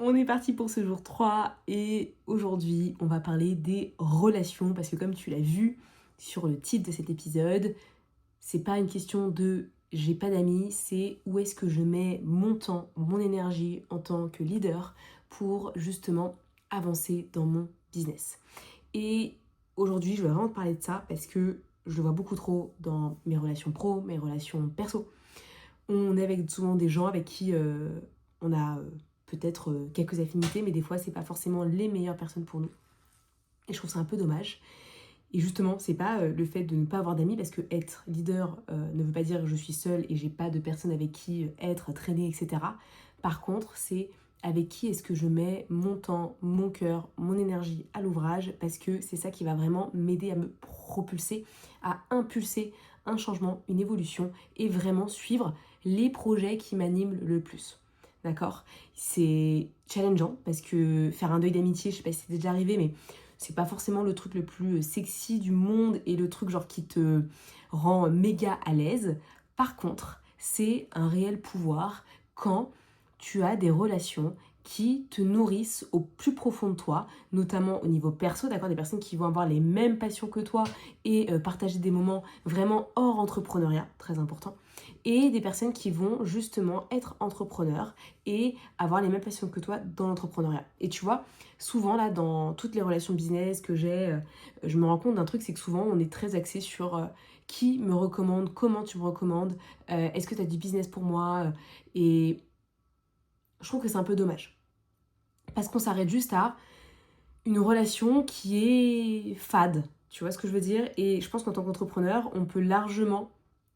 On est parti pour ce jour 3 et aujourd'hui on va parler des relations parce que comme tu l'as vu sur le titre de cet épisode, c'est pas une question de j'ai pas d'amis, c'est où est-ce que je mets mon temps, mon énergie en tant que leader pour justement avancer dans mon business. Et aujourd'hui je vais vraiment te parler de ça parce que je le vois beaucoup trop dans mes relations pro, mes relations perso. On est avec souvent des gens avec qui on a peut-être quelques affinités, mais des fois, c'est pas forcément les meilleures personnes pour nous. Et je trouve ça un peu dommage. Et justement, c'est pas le fait de ne pas avoir d'amis, parce que être leader ne veut pas dire que je suis seule et j'ai pas de personnes avec qui être, traîner, etc. Par contre, c'est avec qui est-ce que je mets mon temps, mon cœur, mon énergie à l'ouvrage, parce que c'est ça qui va vraiment m'aider à me propulser, à impulser un changement, une évolution, et vraiment suivre les projets qui m'animent le plus. D'accord? C'est challengeant, parce que faire un deuil d'amitié, je sais pas si c'est déjà arrivé, mais c'est pas forcément le truc le plus sexy du monde et le truc genre qui te rend méga à l'aise. Par contre, c'est un réel pouvoir quand tu as des relations qui te nourrissent au plus profond de toi, notamment au niveau perso, d'accord, des personnes qui vont avoir les mêmes passions que toi et partager des moments vraiment hors entrepreneuriat, très important, et des personnes qui vont justement être entrepreneurs et avoir les mêmes passions que toi dans l'entrepreneuriat. Et tu vois, souvent là dans toutes les relations business que j'ai, je me rends compte d'un truc, c'est que souvent on est très axé sur qui me recommande, comment tu me recommandes, est-ce que tu as du business pour moi, et je trouve que c'est un peu dommage. Parce qu'on s'arrête juste à une relation qui est fade, tu vois ce que je veux dire? Et je pense qu'en tant qu'entrepreneur, on peut largement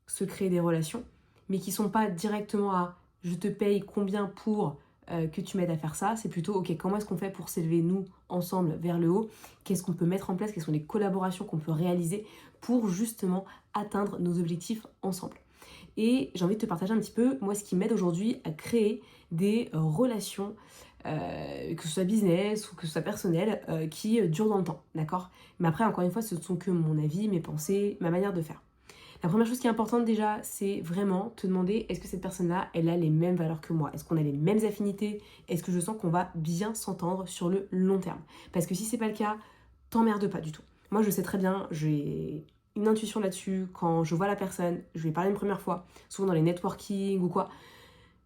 se créer des relations, mais qui sont pas directement à je te paye combien pour que tu m'aides à faire ça. C'est plutôt ok, comment est-ce qu'on fait pour s'élever nous ensemble vers le haut? Qu'est-ce qu'on peut mettre en place? Quelles sont les collaborations qu'on peut réaliser pour justement atteindre nos objectifs ensemble? Et j'ai envie de te partager un petit peu, moi, ce qui m'aide aujourd'hui à créer des relations, que ce soit business ou que ce soit personnel, qui durent dans le temps, d'accord? Mais après, encore une fois, ce ne sont que mon avis, mes pensées, ma manière de faire. La première chose qui est importante déjà, c'est vraiment te demander est-ce que cette personne-là, elle a les mêmes valeurs que moi? Est-ce qu'on a les mêmes affinités? Est-ce que je sens qu'on va bien s'entendre sur le long terme? Parce que si c'est pas le cas, t'emmerdes pas du tout. Moi, je sais très bien, j'ai une intuition là-dessus. Quand je vois la personne, je lui ai parlé une première fois, souvent dans les networking ou quoi,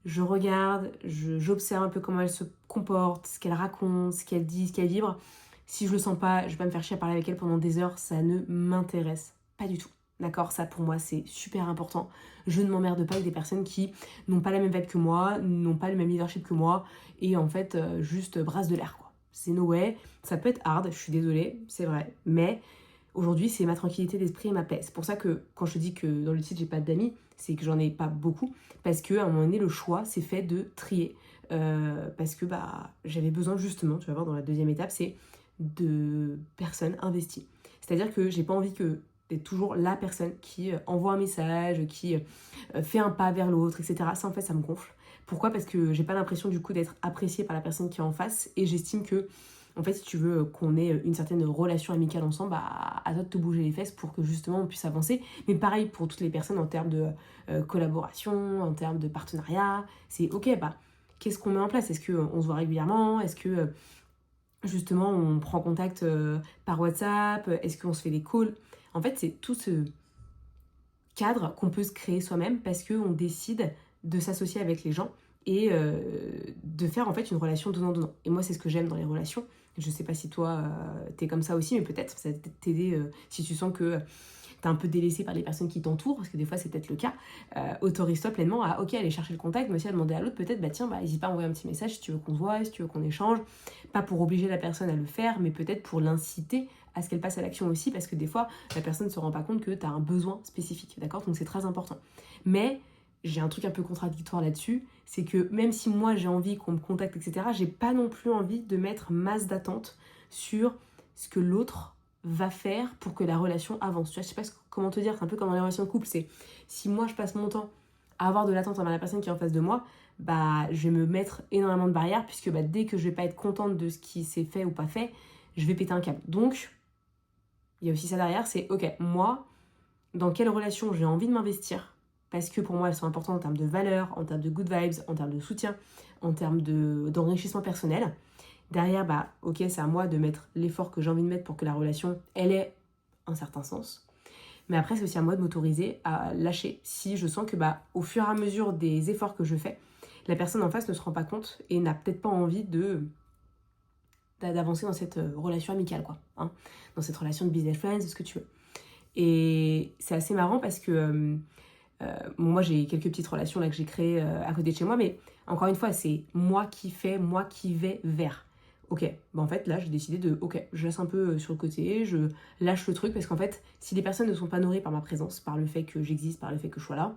je regarde, j'observe un peu comment elle se comporte, ce qu'elle raconte, ce qu'elle dit, ce qu'elle vibre. Si je le sens pas, je vais pas me faire chier à parler avec elle pendant des heures, ça ne m'intéresse pas du tout. D'accord? Ça pour moi c'est super important. Je ne m'emmerde pas avec des personnes qui n'ont pas la même vibe que moi, n'ont pas le même leadership que moi et en fait juste brassent de l'air quoi. C'est no way. Ça peut être hard, je suis désolée, c'est vrai. Mais aujourd'hui, c'est ma tranquillité d'esprit et ma paix. C'est pour ça que quand je te dis que dans le titre, j'ai pas d'amis, c'est que j'en ai pas beaucoup. Parce qu'à un moment donné, le choix s'est fait de trier. Parce que j'avais besoin justement, tu vas voir dans la deuxième étape, c'est de personnes investies. C'est-à-dire que j'ai pas envie que d'être toujours la personne qui envoie un message, qui fait un pas vers l'autre, etc. Ça, en fait, ça me gonfle. Pourquoi? Parce que j'ai pas l'impression du coup d'être appréciée par la personne qui est en face et j'estime que en fait, si tu veux qu'on ait une certaine relation amicale ensemble, à toi de te bouger les fesses pour que justement on puisse avancer. Mais pareil pour toutes les personnes en termes de collaboration, en termes de partenariat, c'est ok, qu'est-ce qu'on met en place? Est-ce qu'on se voit régulièrement? Est-ce que justement on prend contact par WhatsApp? Est-ce qu'on se fait des calls? En fait, c'est tout ce cadre qu'on peut se créer soi-même parce qu'on décide de s'associer avec les gens et de faire en fait une relation donnant-donnant. Et moi, c'est ce que j'aime dans les relations. Je sais pas si toi, t'es comme ça aussi, mais peut-être ça va t'aider si tu sens que t'es un peu délaissé par les personnes qui t'entourent, parce que des fois c'est peut-être le cas. Autorise-toi pleinement à ok, aller chercher le contact, mais aussi à demander à l'autre peut-être, tiens, n'hésite pas à envoyer un petit message si tu veux qu'on se voit, si tu veux qu'on échange. Pas pour obliger la personne à le faire, mais peut-être pour l'inciter à ce qu'elle passe à l'action aussi, parce que des fois, la personne ne se rend pas compte que tu as un besoin spécifique, d'accord? Donc c'est très important. Mais j'ai un truc un peu contradictoire là-dessus, c'est que même si moi j'ai envie qu'on me contacte, etc., j'ai pas non plus envie de mettre masse d'attente sur ce que l'autre va faire pour que la relation avance. Tu vois, je sais pas comment te dire, c'est un peu comme dans les relations de couple, c'est si moi je passe mon temps à avoir de l'attente envers la personne qui est en face de moi, je vais me mettre énormément de barrières, puisque dès que je vais pas être contente de ce qui s'est fait ou pas fait, je vais péter un câble. Donc, il y a aussi ça derrière, c'est ok, moi, dans quelle relation j'ai envie de m'investir, parce que pour moi elles sont importantes en termes de valeurs, en termes de good vibes, en termes de soutien, en termes d'enrichissement personnel. Derrière, bah ok, c'est à moi de mettre l'effort que j'ai envie de mettre pour que la relation, elle ait un certain sens. Mais après, c'est aussi à moi de m'autoriser à lâcher si je sens que bah, au fur et à mesure des efforts que je fais, la personne en face ne se rend pas compte et n'a peut-être pas envie d'avancer dans cette relation amicale, quoi. Hein, dans cette relation de business friends, ce que tu veux. Et c'est assez marrant parce que moi, j'ai quelques petites relations là que j'ai créées à côté de chez moi, mais encore une fois, c'est moi qui fais, moi qui vais vers. Ok, bah en fait là j'ai décidé ok, je laisse un peu sur le côté, je lâche le truc parce qu'en fait, si les personnes ne sont pas nourries par ma présence, par le fait que j'existe, par le fait que je sois là,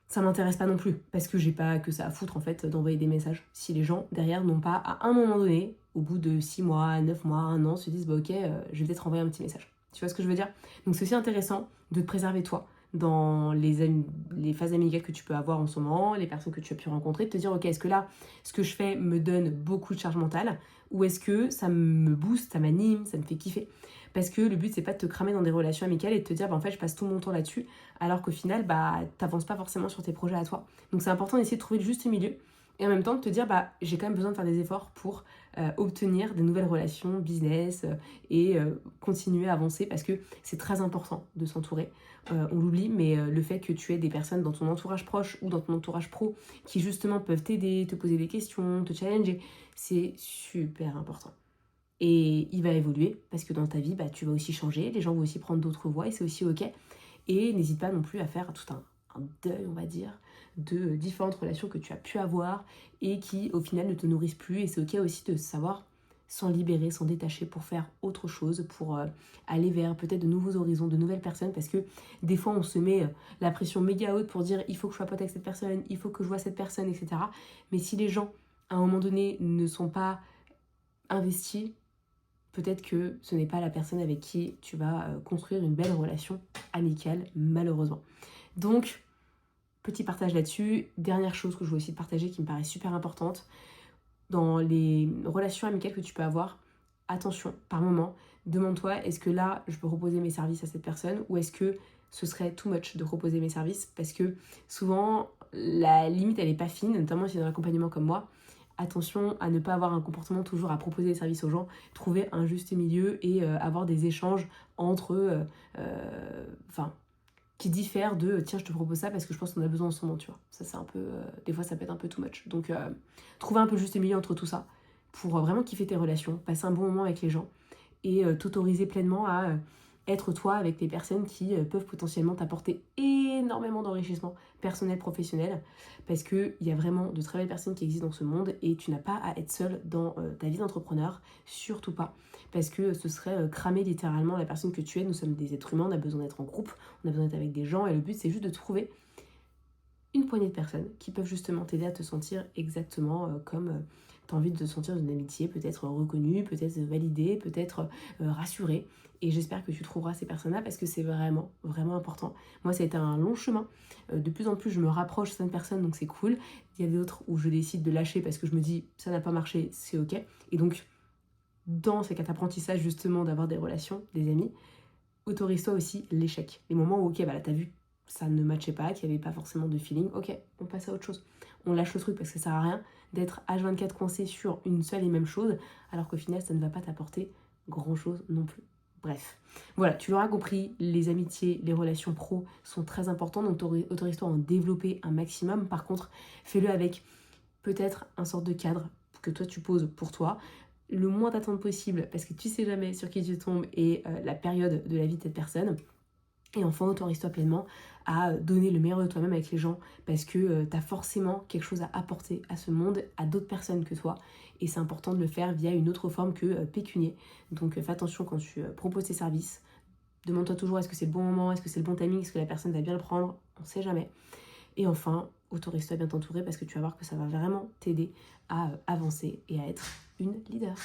ça m'intéresse pas non plus parce que j'ai pas que ça à foutre en fait d'envoyer des messages. Si les gens derrière n'ont pas à un moment donné, au bout de 6 mois, 9 mois, 1 an, se disent bah ok, je vais peut-être envoyer un petit message. Tu vois ce que je veux dire? Donc c'est aussi intéressant de te préserver toi dans les phases amicales que tu peux avoir en ce moment, les personnes que tu as pu rencontrer, de te dire ok, est-ce que là, ce que je fais me donne beaucoup de charge mentale ou est-ce que ça me booste, ça m'anime, ça me fait kiffer? Parce que le but c'est pas de te cramer dans des relations amicales et de te dire bah en fait je passe tout mon temps là-dessus alors qu'au final bah t'avances pas forcément sur tes projets à toi. Donc c'est important d'essayer de trouver le juste milieu et en même temps de te dire bah j'ai quand même besoin de faire des efforts pour obtenir des nouvelles relations business et continuer à avancer parce que c'est très important de s'entourer. On l'oublie, mais le fait que tu aies des personnes dans ton entourage proche ou dans ton entourage pro qui justement peuvent t'aider, te poser des questions, te challenger, c'est super important. Et il va évoluer parce que dans ta vie, bah, tu vas aussi changer, les gens vont aussi prendre d'autres voies et c'est aussi ok. Et n'hésite pas non plus à faire tout un deuil, on va dire, de différentes relations que tu as pu avoir et qui au final ne te nourrissent plus. Et c'est ok aussi de savoir s'en libérer, s'en détacher pour faire autre chose, pour aller vers peut-être de nouveaux horizons, de nouvelles personnes. Parce que des fois, on se met la pression méga haute pour dire il faut que je sois pote avec cette personne, il faut que je vois cette personne, etc. Mais si les gens, à un moment donné, ne sont pas investis, peut-être que ce n'est pas la personne avec qui tu vas construire une belle relation amicale, malheureusement. Donc, petit partage là-dessus. Dernière chose que je veux aussi te partager qui me paraît super importante, dans les relations amicales que tu peux avoir, attention, par moment, demande-toi, est-ce que là, je peux proposer mes services à cette personne ou est-ce que ce serait too much de proposer mes services? Parce que souvent, la limite, elle n'est pas fine, notamment si c'est dans l'accompagnement comme moi. Attention à ne pas avoir un comportement toujours à proposer des services aux gens, trouver un juste milieu et avoir des échanges entre, qui diffèrent de tiens, je te propose ça parce que je pense qu'on a besoin en ce moment, tu vois. Ça, c'est un peu, des fois, ça peut être un peu too much. Donc, trouver un peu le juste milieu entre tout ça pour vraiment kiffer tes relations, passer un bon moment avec les gens et t'autoriser pleinement à être toi avec les personnes qui peuvent potentiellement t'apporter énormément d'enrichissement personnel, professionnel, parce qu'il y a vraiment de très belles personnes qui existent dans ce monde et tu n'as pas à être seul dans ta vie d'entrepreneur, surtout pas, parce que ce serait cramer littéralement la personne que tu es. Nous sommes des êtres humains, on a besoin d'être en groupe, on a besoin d'être avec des gens et le but c'est juste de trouver une poignée de personnes qui peuvent justement t'aider à te sentir exactement comme tu as envie de te sentir dans une amitié, peut-être reconnue, peut-être validée, peut-être rassurée. Et j'espère que tu trouveras ces personnes-là parce que c'est vraiment, vraiment important. Moi, ça a été un long chemin. De plus en plus, je me rapproche de certaines personnes, donc c'est cool. Il y a d'autres où je décide de lâcher parce que je me dis, ça n'a pas marché, c'est ok. Et donc, dans cet apprentissage justement d'avoir des relations, des amis, autorise-toi aussi l'échec. Les moments où, ok, bah là, t'as vu ça ne matchait pas, qu'il n'y avait pas forcément de feeling, ok, on passe à autre chose. On lâche le truc parce que ça sert à rien d'être H24 coincé sur une seule et même chose, alors qu'au final, ça ne va pas t'apporter grand-chose non plus. Bref, voilà, tu l'auras compris, les amitiés, les relations pro sont très importantes, donc autorise-toi à en développer un maximum. Par contre, fais-le avec peut-être un sorte de cadre que toi tu poses pour toi, le moins d'attente possible, parce que tu sais jamais sur qui tu tombes et la période de la vie de cette personne. Et enfin, autorise-toi pleinement à donner le meilleur de toi-même avec les gens parce que tu as forcément quelque chose à apporter à ce monde, à d'autres personnes que toi. Et c'est important de le faire via une autre forme que pécunier. Donc fais attention quand tu proposes tes services. Demande-toi toujours est-ce que c'est le bon moment, est-ce que c'est le bon timing, est-ce que la personne va bien le prendre. On ne sait jamais. Et enfin, autorise-toi à bien t'entourer parce que tu vas voir que ça va vraiment t'aider à avancer et à être une leader.